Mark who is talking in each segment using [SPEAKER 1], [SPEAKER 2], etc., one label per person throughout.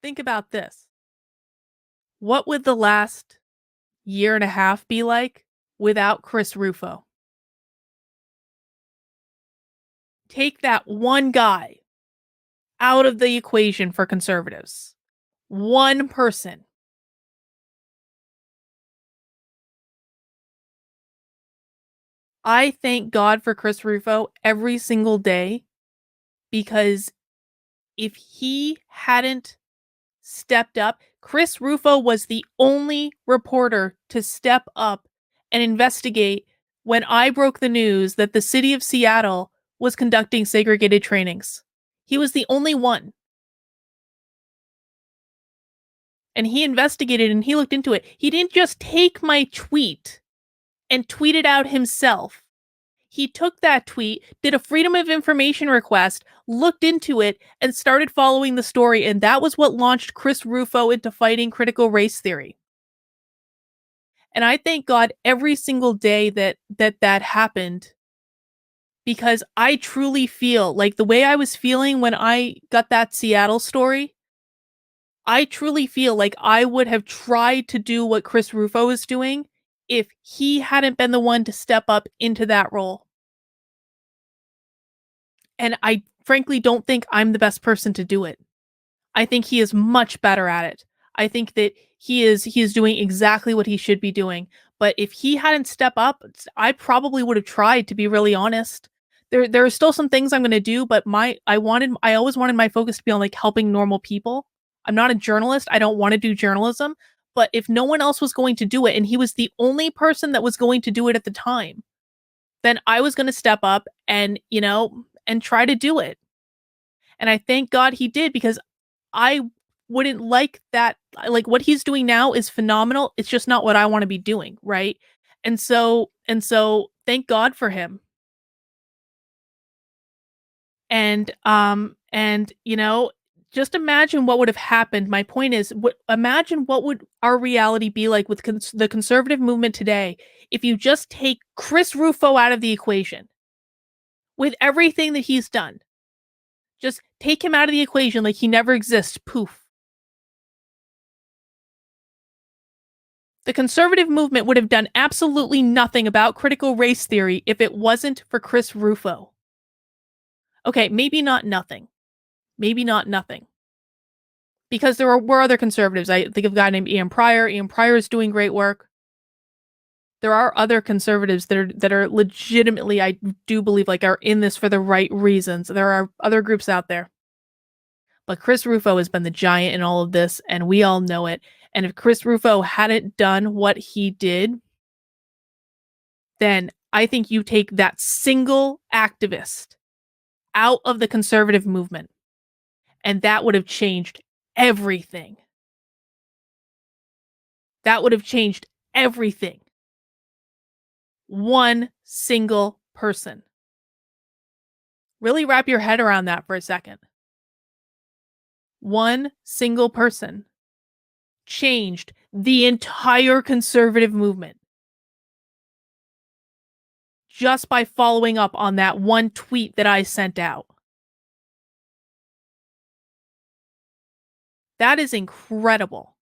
[SPEAKER 1] Think about this. What would the last year and a half be like without Chris Rufo? Take that one guy out of the equation for conservatives. One person. I thank God for Chris Rufo every single day because if he hadn't stepped up, Chris Rufo was the only reporter to step up and investigate when I broke the news that the city of Seattle was conducting segregated trainings. He was the only one. And he investigated and he looked into it. He didn't just take my tweet and tweet it out himself. He took that tweet, did a Freedom of Information request, looked into it, and started following the story. And that was what launched Chris Rufo into fighting critical race theory. And I thank God every single day that happened, because I truly feel like the way I was feeling when I got that Seattle story, I truly feel like I would have tried to do what Chris Rufo is doing if he hadn't been the one to step up into that role. And I frankly don't think I'm the best person to do it. I think he is much better at it. I think that he is doing exactly what he should be doing. But if he hadn't stepped up, I probably would have tried, to be really honest. There are still some things I'm going to do, but I always wanted my focus to be on like helping normal people. I'm not a journalist. I don't want to do journalism, but if no one else was going to do it and he was the only person that was going to do it at the time, then I was going to step up and, and try to do it. And I thank God he did, because I wouldn't like that. Like, what he's doing now is phenomenal. It's just not what I want to be doing, right? And so thank God for him. And just imagine what would have happened. My point is, imagine what would our reality be like with the conservative movement today if you just take Chris Rufo out of the equation with everything that he's done. Just take him out of the equation like he never exists. Poof. The conservative movement would have done absolutely nothing about critical race theory if it wasn't for Chris Rufo. Okay, maybe not nothing. Maybe not nothing. Because were other conservatives. I think of a guy named Ian Pryor. Ian Pryor is doing great work. There are other conservatives that are legitimately, I do believe, like, are in this for the right reasons. There are other groups out there. But Chris Rufo has been the giant in all of this, and we all know it. And if Chris Rufo hadn't done what he did, then I think you take that single activist out of the conservative movement, and that would have changed everything. That would have changed everything. One single person. Really wrap your head around that for a second. One single person changed the entire conservative movement just by following up on that one tweet that I sent out. That is incredible,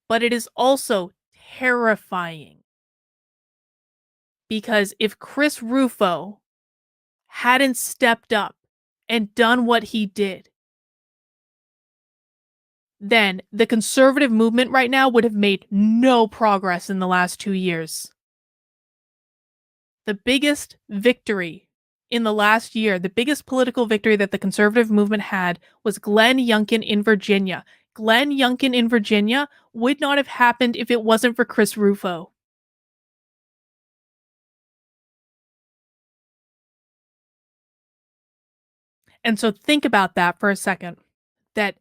[SPEAKER 1] but it is also terrifying. Because if Chris Rufo hadn't stepped up and done what he did, then the conservative movement right now would have made no progress in the last 2 years. The biggest victory in the last year, the biggest political victory that the conservative movement had, was Glenn Youngkin in Virginia. Glenn Youngkin in Virginia would not have happened if it wasn't for Chris Rufo. And so think about that for a second, that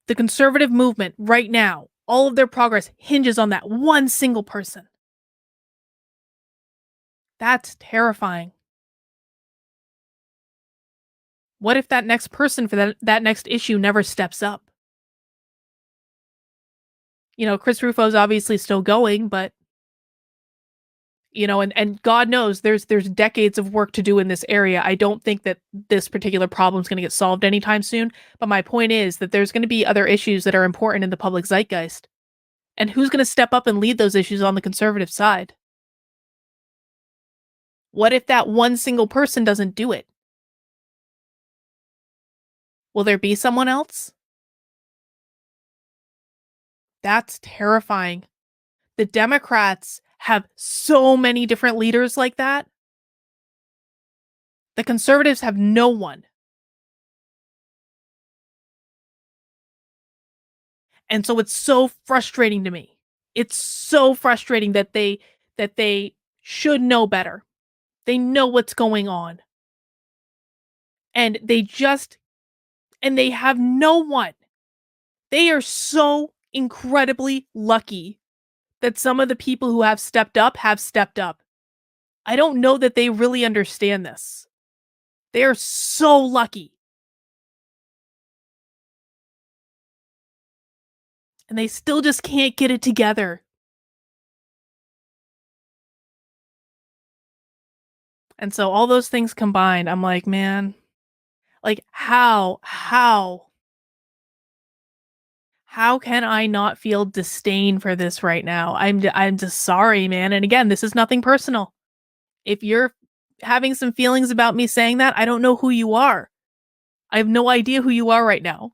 [SPEAKER 1] the conservative movement right now, all of their progress hinges on that one single person. That's terrifying. What if that next person for that next issue never steps up? Chris Rufo's obviously still going, but and God knows there's decades of work to do in this area. I don't think that this particular problem is going to get solved anytime soon. But my point is that there's going to be other issues that are important in the public zeitgeist. And who's going to step up and lead those issues on the conservative side? What if that one single person doesn't do it? Will there be someone else? That's terrifying. The Democrats have so many different leaders like that. The conservatives have no one. And so it's so frustrating to me. It's so frustrating that they should know better. They know what's going on. And they have no one. They are so incredibly lucky that some of the people who have stepped up have stepped up. I don't know that they really understand this. They are so lucky. And they still just can't get it together. And so all those things combined, I'm like, man, like how can I not feel disdain for this right now? I'm just sorry, man. And again, this is nothing personal. If you're having some feelings about me saying that, I don't know who you are. I have no idea who you are right now.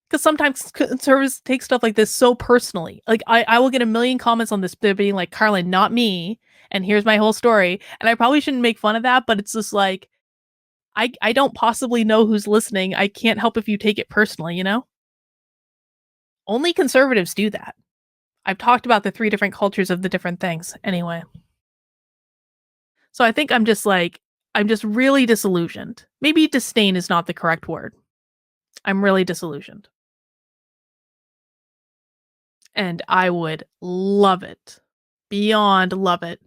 [SPEAKER 1] Because sometimes conservatives take stuff like this so personally. Like I will get a million comments on this, they're being like, Carlin, not me. And here's my whole story. And I probably shouldn't make fun of that, but it's just like, I don't possibly know who's listening. I can't help if you take it personally, you know? Only conservatives do that. I've talked about the three different cultures of the different things. Anyway. So I think I'm just really disillusioned. Maybe disdain is not the correct word. I'm really disillusioned. And I would love it, beyond love it,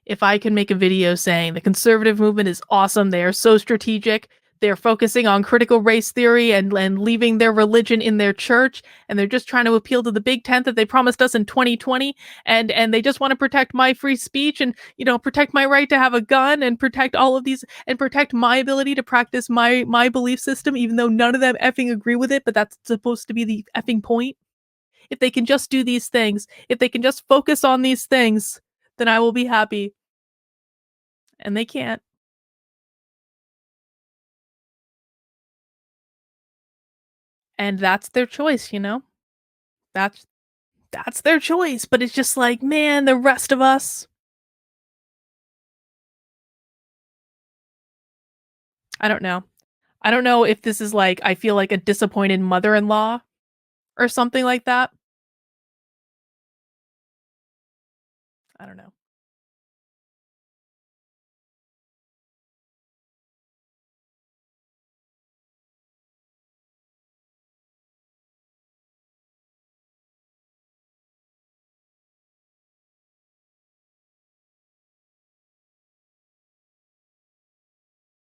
[SPEAKER 1] if I could make a video saying the conservative movement is awesome. They are so strategic. They're focusing on critical race theory and leaving their religion in their church. And they're just trying to appeal to the big tent that they promised us in 2020. And they just want to protect my free speech and, protect my right to have a gun and protect all of these and protect my ability to practice my belief system, even though none of them effing agree with it. But that's supposed to be the effing point. If they can just do these things, if they can just focus on these things, then I will be happy. And they can't. And that's their choice, you know? That's that's their choice, but it's just like, man, the rest of us, I don't know. I don't know if this is like I feel like a disappointed mother-in-law or something like that. I don't know.